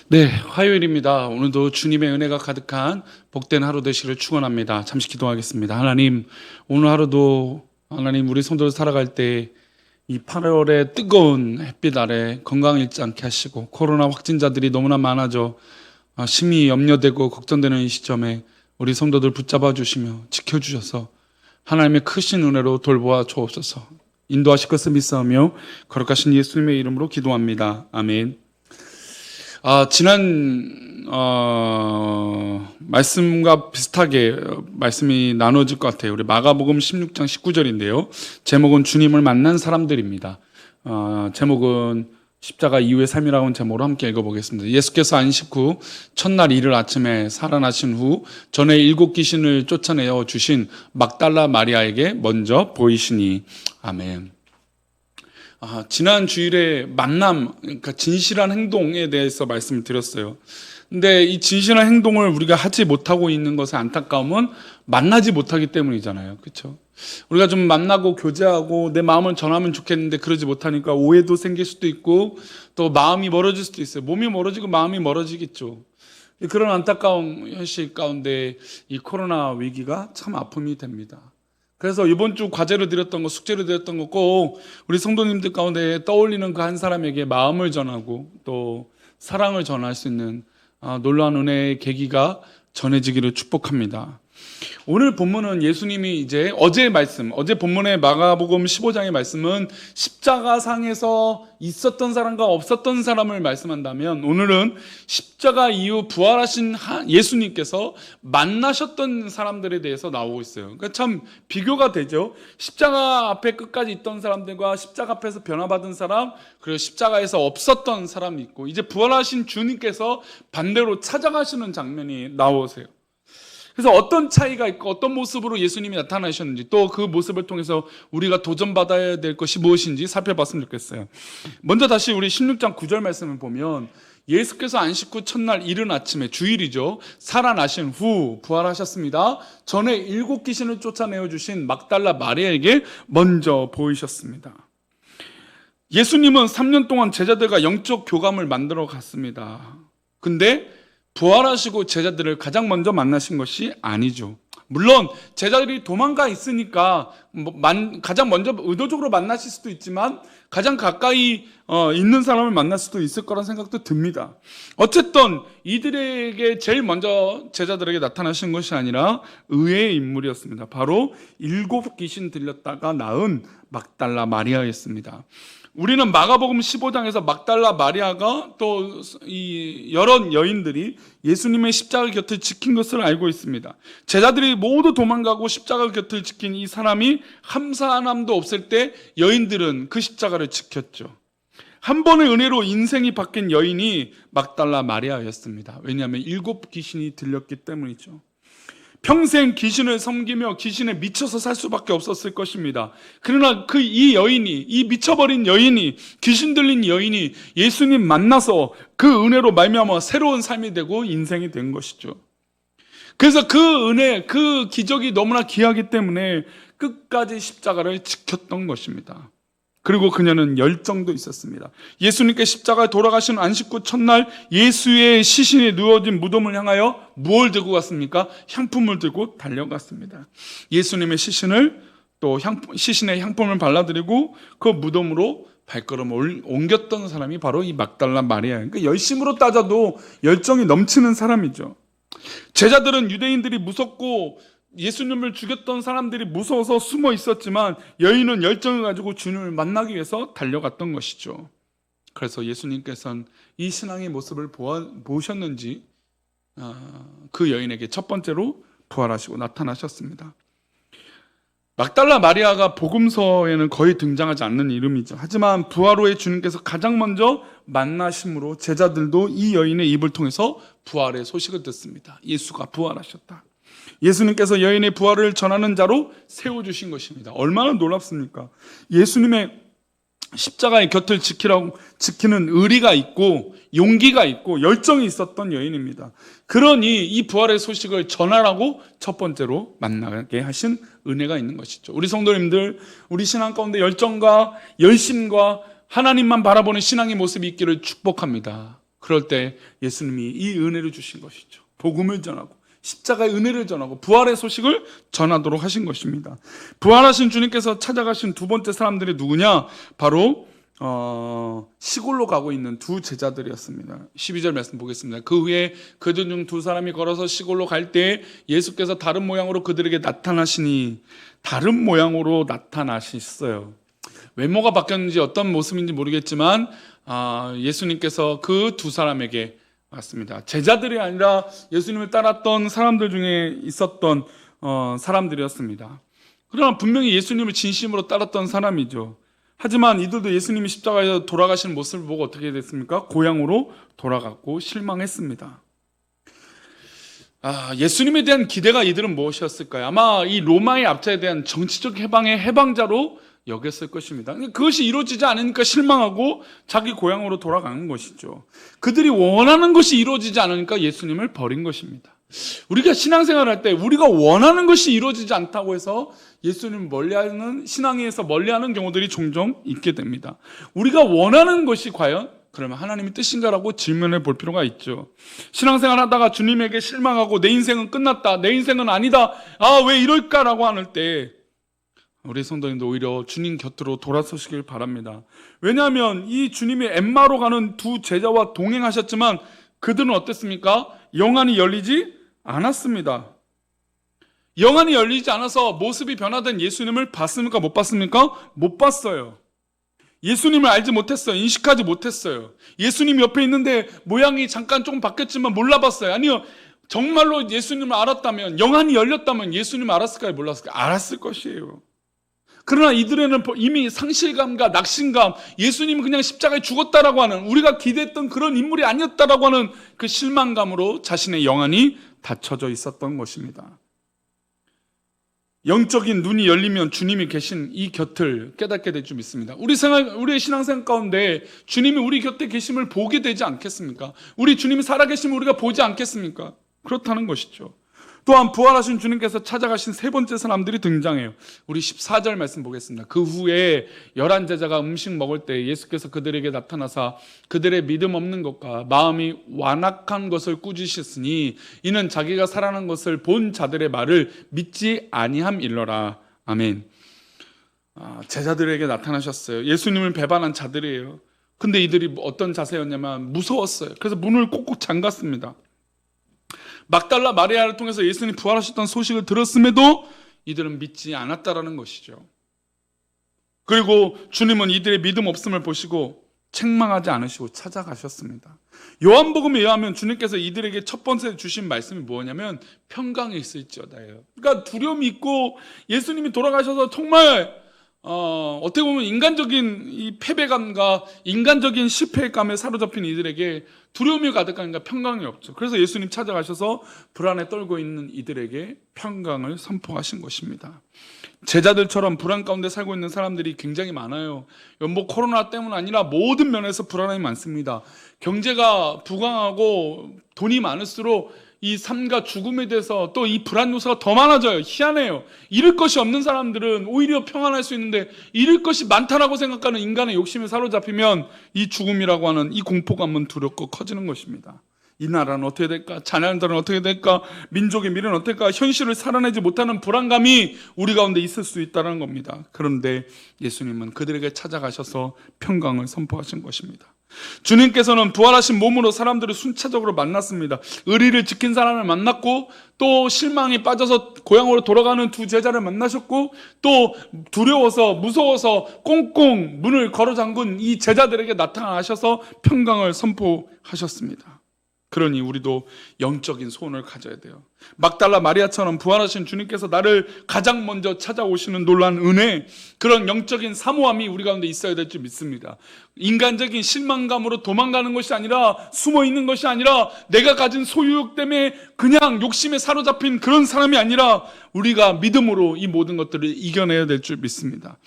네, 화요일입니다. 오늘도 주님의 은혜가 가득한 복된 하루 되시기를 축원합니다. 잠시 기도하겠습니다. 하나님, 오늘 하루도 하나님 우리 성도들 살아갈 때 이 8월의 뜨거운 햇빛 아래 건강 잃지 않게 하시고 코로나 확진자들이 너무나 많아져 심히 염려되고 걱정되는 이 시점에 우리 성도들 붙잡아 주시며 지켜주셔서 하나님의 크신 은혜로 돌보아 주옵소서. 인도하실 것을 믿사오며 거룩하신 예수님의 이름으로 기도합니다. 아멘. 지난 말씀과 비슷하게 말씀이 나눠질 것 같아요. 우리 마가복음 16장 19절인데요. 제목은 주님을 만난 사람들입니다. 제목은 십자가 이후의 삶이라고 하는 제목으로 함께 읽어보겠습니다. 예수께서 안식 후 첫날 이른 아침에 살아나신 후 전에 7 귀신을 쫓아내어 주신 막달라 마리아에게 먼저 보이시니. 아멘. 지난 주일에 만남, 그러니까 진실한 행동에 대해서 말씀을 드렸어요. 근데 이 진실한 행동을 우리가 하지 못하고 있는 것의 안타까움은 만나지 못하기 때문이잖아요. 그렇죠? 우리가 좀 만나고 교제하고 내 마음을 전하면 좋겠는데 그러지 못하니까 오해도 생길 수도 있고 또 마음이 멀어질 수도 있어요. 몸이 멀어지고 마음이 멀어지겠죠. 그런 안타까운 현실 가운데 이 코로나 위기가 참 아픔이 됩니다. 그래서 이번 주 과제로 드렸던 거, 숙제로 드렸던 거 꼭 우리 성도님들 가운데 떠올리는 그 한 사람에게 마음을 전하고 또 사랑을 전할 수 있는 놀라운 은혜의 계기가 전해지기를 축복합니다. 오늘 본문은 예수님이 이제 어제 본문의 마가복음 15장의 말씀은 십자가상에서 있었던 사람과 없었던 사람을 말씀한다면 오늘은 십자가 이후 부활하신 예수님께서 만나셨던 사람들에 대해서 나오고 있어요. 그러니까 참 비교가 되죠. 십자가 앞에 끝까지 있던 사람들과 십자가 앞에서 변화받은 사람, 그리고 십자가에서 없었던 사람이 있고 이제 부활하신 주님께서 반대로 찾아가시는 장면이 나오세요. 그래서 어떤 차이가 있고 어떤 모습으로 예수님이 나타나셨는지 또 그 모습을 통해서 우리가 도전받아야 될 것이 무엇인지 살펴봤으면 좋겠어요. 먼저 다시 우리 16장 9절 말씀을 보면 예수께서 안식 후 첫날 이른 아침에 주일이죠. 살아나신 후 부활하셨습니다. 전에 7 귀신을 쫓아내어 주신 막달라 마리아에게 먼저 보이셨습니다. 예수님은 3년 동안 제자들과 영적 교감을 만들어 갔습니다. 근데 부활하시고 제자들을 가장 먼저 만나신 것이 아니죠. 물론 제자들이 도망가 있으니까 가장 먼저 의도적으로 만나실 수도 있지만 가장 가까이 있는 사람을 만날 수도 있을 거란 생각도 듭니다. 어쨌든 이들에게 제일 먼저 제자들에게 나타나신 것이 아니라 의외의 인물이었습니다. 바로 7 귀신 들렸다가 나은 막달라 마리아였습니다. 우리는 마가복음 15장에서 막달라 마리아가 또 이 여러 여인들이 예수님의 십자가 곁을 지킨 것을 알고 있습니다. 제자들이 모두 도망가고 십자가 곁을 지킨 이 사람이 함사함도 없을 때 여인들은 그 십자가를 지켰죠. 한 번의 은혜로 인생이 바뀐 여인이 막달라 마리아였습니다. 왜냐하면 7 귀신이 들렸기 때문이죠. 평생 귀신을 섬기며 귀신에 미쳐서 살 수밖에 없었을 것입니다. 그러나 이 미쳐버린 여인이, 귀신 들린 여인이 예수님 만나서 그 은혜로 말미암아 새로운 삶이 되고 인생이 된 것이죠. 그래서 그 은혜, 그 기적이 너무나 귀하기 때문에 끝까지 십자가를 지켰던 것입니다. 그리고 그녀는 열정도 있었습니다. 예수님께 십자가에 돌아가신 안식 후 첫날 예수의 시신이 누워진 무덤을 향하여 무엇을 들고 갔습니까? 향품을 들고 달려갔습니다. 예수님의 시신을 또 시신에 향품을 발라드리고 그 무덤으로 발걸음을 옮겼던 사람이 바로 이 막달라 마리아예요. 그러니까 열심으로 따져도 열정이 넘치는 사람이죠. 제자들은 유대인들이 무섭고 예수님을 죽였던 사람들이 무서워서 숨어 있었지만 여인은 열정을 가지고 주님을 만나기 위해서 달려갔던 것이죠. 그래서 예수님께서는 이 신앙의 모습을 보셨는지 그 여인에게 첫 번째로 부활하시고 나타나셨습니다. 막달라 마리아가 복음서에는 거의 등장하지 않는 이름이죠. 하지만 부활 후에 주님께서 가장 먼저 만나심으로 제자들도 이 여인의 입을 통해서 부활의 소식을 듣습니다. 예수가 부활하셨다. 예수님께서 여인의 부활을 전하는 자로 세워주신 것입니다. 얼마나 놀랍습니까? 예수님의 십자가의 곁을 지키는 의리가 있고 용기가 있고 열정이 있었던 여인입니다. 그러니 이 부활의 소식을 전하라고 첫 번째로 만나게 하신 은혜가 있는 것이죠. 우리 성도님들, 우리 신앙 가운데 열정과 열심과 하나님만 바라보는 신앙의 모습이 있기를 축복합니다. 그럴 때 예수님이 이 은혜를 주신 것이죠. 복음을 전하고 십자가의 은혜를 전하고 부활의 소식을 전하도록 하신 것입니다. 부활하신 주님께서 찾아가신 두 번째 사람들이 누구냐? 바로 시골로 가고 있는 두 제자들이었습니다. 12절 말씀 보겠습니다. 그 후에 그들 중 두 사람이 걸어서 시골로 갈 때 예수께서 다른 모양으로 그들에게 나타나시니, 다른 모양으로 나타나셨어요. 외모가 바뀌었는지 어떤 모습인지 모르겠지만 예수님께서 그 두 사람에게 맞습니다. 제자들이 아니라 예수님을 따랐던 사람들 중에 있었던 사람들이었습니다. 그러나 분명히 예수님을 진심으로 따랐던 사람이죠. 하지만 이들도 예수님이 십자가에서 돌아가시는 모습을 보고 어떻게 됐습니까? 고향으로 돌아갔고 실망했습니다. 예수님에 대한 기대가 이들은 무엇이었을까요? 아마 이 로마의 압제에 대한 정치적 해방의 해방자로 여겼을 것입니다. 그것이 이루어지지 않으니까 실망하고 자기 고향으로 돌아가는 것이죠. 그들이 원하는 것이 이루어지지 않으니까 예수님을 버린 것입니다. 우리가 신앙생활을 할 때 우리가 원하는 것이 이루어지지 않다고 해서 예수님을 멀리하는, 신앙에서 멀리하는 경우들이 종종 있게 됩니다. 우리가 원하는 것이 과연 그러면 하나님의 뜻인가라고 질문해 볼 필요가 있죠. 신앙생활 하다가 주님에게 실망하고 내 인생은 끝났다, 내 인생은 아니다, 왜 이럴까라고 하는 때 우리 성도님도 오히려 주님 곁으로 돌아서시길 바랍니다. 왜냐하면 이 주님이 엠마로 가는 두 제자와 동행하셨지만 그들은 어땠습니까? 영안이 열리지 않았습니다. 영안이 열리지 않아서 모습이 변화된 예수님을 봤습니까? 못 봤습니까? 못 봤어요. 예수님을 알지 못했어요. 인식하지 못했어요. 예수님 옆에 있는데 모양이 잠깐 조금 바뀌었지만 몰라봤어요. 아니요, 정말로 예수님을 알았다면, 영안이 열렸다면 예수님을 알았을까요? 몰랐을까요? 알았을 것이에요. 그러나 이들에는 이미 상실감과 낙심감, 예수님이 그냥 십자가에 죽었다라고 하는, 우리가 기대했던 그런 인물이 아니었다라고 하는 그 실망감으로 자신의 영안이 닫혀져 있었던 것입니다. 영적인 눈이 열리면 주님이 계신 이 곁을 깨닫게 될 줄 믿습니다. 우리의 신앙생활 가운데 주님이 우리 곁에 계심을 보게 되지 않겠습니까? 우리 주님이 살아계심을 우리가 보지 않겠습니까? 그렇다는 것이죠. 또한 부활하신 주님께서 찾아가신 세 번째 사람들이 등장해요. 우리 14절 말씀 보겠습니다. 그 후에 11제자가 음식 먹을 때 예수께서 그들에게 나타나사 그들의 믿음 없는 것과 마음이 완악한 것을 꾸짖으셨으니 이는 자기가 살아난 것을 본 자들의 말을 믿지 아니함일러라. 아멘. 제자들에게 나타나셨어요. 예수님을 배반한 자들이에요. 근데 이들이 어떤 자세였냐면 무서웠어요. 그래서 문을 꼭꼭 잠갔습니다. 막달라 마리아를 통해서 예수님이 부활하셨다는 소식을 들었음에도 이들은 믿지 않았다라는 것이죠. 그리고 주님은 이들의 믿음 없음을 보시고 책망하지 않으시고 찾아가셨습니다. 요한복음에 의하면 주님께서 이들에게 첫 번째 주신 말씀이 뭐냐면 평강이 있을지어다예요. 그러니까 두려움이 있고 예수님이 돌아가셔서 정말 어떻게 보면 인간적인 이 패배감과 인간적인 실패감에 사로잡힌 이들에게 두려움이 가득하니까 평강이 없죠. 그래서 예수님 찾아가셔서 불안에 떨고 있는 이들에게 평강을 선포하신 것입니다. 제자들처럼 불안 가운데 살고 있는 사람들이 굉장히 많아요. 코로나 때문 아니라 모든 면에서 불안함이 많습니다. 경제가 부강하고 돈이 많을수록 이 삶과 죽음에 대해서 또 이 불안 요소가 더 많아져요. 희한해요. 잃을 것이 없는 사람들은 오히려 평안할 수 있는데 잃을 것이 많다라고 생각하는 인간의 욕심에 사로잡히면 이 죽음이라고 하는 이 공포감은 두렵고 커지는 것입니다. 이 나라는 어떻게 될까? 자녀들은 어떻게 될까? 민족의 미래는 어떻게 될까? 현실을 살아내지 못하는 불안감이 우리 가운데 있을 수 있다는 겁니다. 그런데 예수님은 그들에게 찾아가셔서 평강을 선포하신 것입니다. 주님께서는 부활하신 몸으로 사람들을 순차적으로 만났습니다. 의리를 지킨 사람을 만났고 또 실망에 빠져서 고향으로 돌아가는 두 제자를 만나셨고 또 두려워서 무서워서 꽁꽁 문을 걸어 잠근 이 제자들에게 나타나셔서 평강을 선포하셨습니다. 그러니 우리도 영적인 소원을 가져야 돼요. 막달라 마리아처럼 부활하신 주님께서 나를 가장 먼저 찾아오시는 놀라운 은혜, 그런 영적인 사모함이 우리 가운데 있어야 될 줄 믿습니다. 인간적인 실망감으로 도망가는 것이 아니라, 숨어있는 것이 아니라, 내가 가진 소유욕 때문에 그냥 욕심에 사로잡힌 그런 사람이 아니라 우리가 믿음으로 이 모든 것들을 이겨내야 될 줄 믿습니다.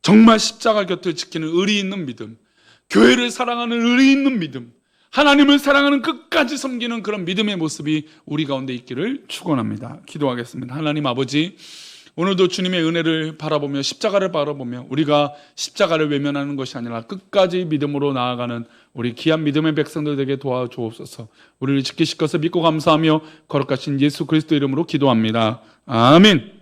정말 십자가 곁을 지키는 의리 있는 믿음, 교회를 사랑하는 의리 있는 믿음, 하나님을 사랑하는 끝까지 섬기는 그런 믿음의 모습이 우리 가운데 있기를 축원합니다. 기도하겠습니다. 하나님 아버지, 오늘도 주님의 은혜를 바라보며 십자가를 바라보며 우리가 십자가를 외면하는 것이 아니라 끝까지 믿음으로 나아가는 우리 귀한 믿음의 백성들 되게 도와주옵소서. 우리를 지키실 것을 믿고 감사하며 거룩하신 예수 그리스도 이름으로 기도합니다. 아멘.